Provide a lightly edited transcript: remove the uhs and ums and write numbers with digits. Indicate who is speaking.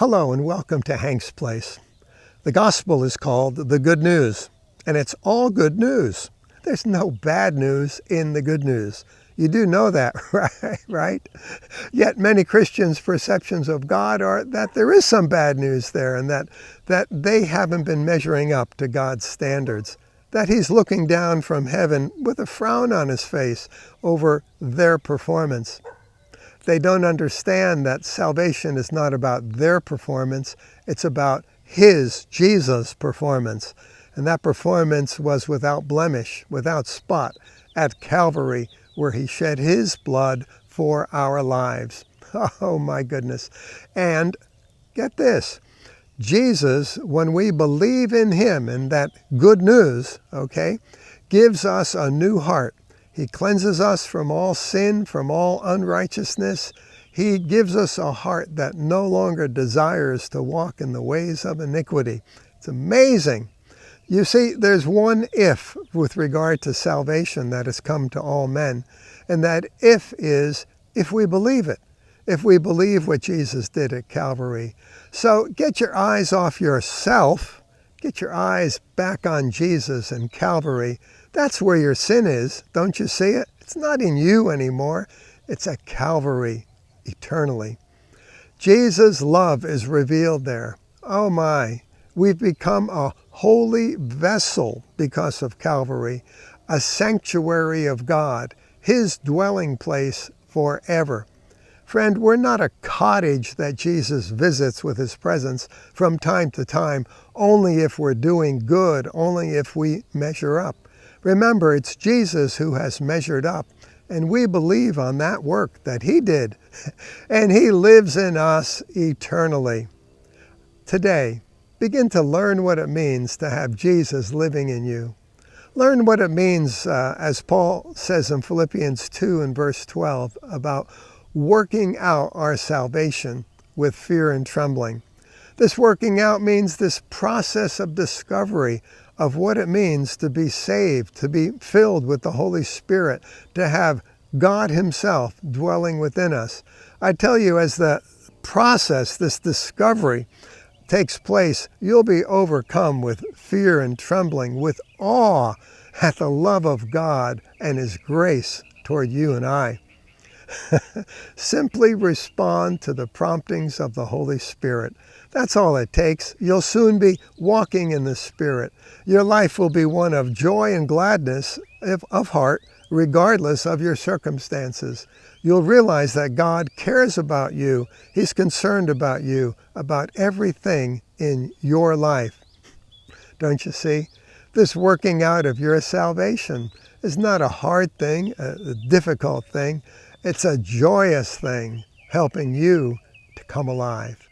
Speaker 1: Hello and welcome to Hank's Place. The gospel is called the good news, and it's all good news. There's no bad news in the good news. You do know that, right? Yet many Christians' perceptions of God are that there is some bad news there and that they haven't been measuring up to God's standards, that He's looking down from heaven with a frown on His face over their performance. They don't understand that salvation is not about their performance, it's about His, Jesus' performance. And that performance was without blemish, without spot, at Calvary, where He shed His blood for our lives. Oh my goodness. And get this, Jesus, when we believe in Him and that good news, gives us a new heart. He cleanses us from all sin, from all unrighteousness. He gives us a heart that no longer desires to walk in the ways of iniquity. It's amazing. You see, there's one if with regard to salvation that has come to all men. And that if is if we believe it. If we believe what Jesus did at Calvary. So get your eyes off yourself. Get your eyes back on Jesus and Calvary. That's where your sin is. Don't you see it? It's not in you anymore. It's at Calvary eternally. Jesus' love is revealed there. Oh my. We've become a holy vessel because of Calvary, a sanctuary of God, His dwelling place forever. Friend, we're not a cottage that Jesus visits with His presence from time to time, only if we're doing good, only if we measure up. Remember, it's Jesus who has measured up, and we believe on that work that He did, and He lives in us eternally. Today, begin to learn what it means to have Jesus living in you. Learn what it means, as Paul says in Philippians 2 and verse 12, about working out our salvation with fear and trembling. This working out means this process of discovery of what it means to be saved, to be filled with the Holy Spirit, to have God Himself dwelling within us. I tell you, as the process, this discovery takes place, you'll be overcome with fear and trembling, with awe at the love of God and His grace toward you and I. Simply respond to the promptings of the Holy Spirit. That's all it takes. You'll soon be walking in the Spirit. Your life will be one of joy and gladness of heart, regardless of your circumstances. You'll realize that God cares about you. He's concerned about you, about everything in your life. Don't you see? This working out of your salvation is not a hard thing, a difficult thing. It's a joyous thing, helping you to come alive.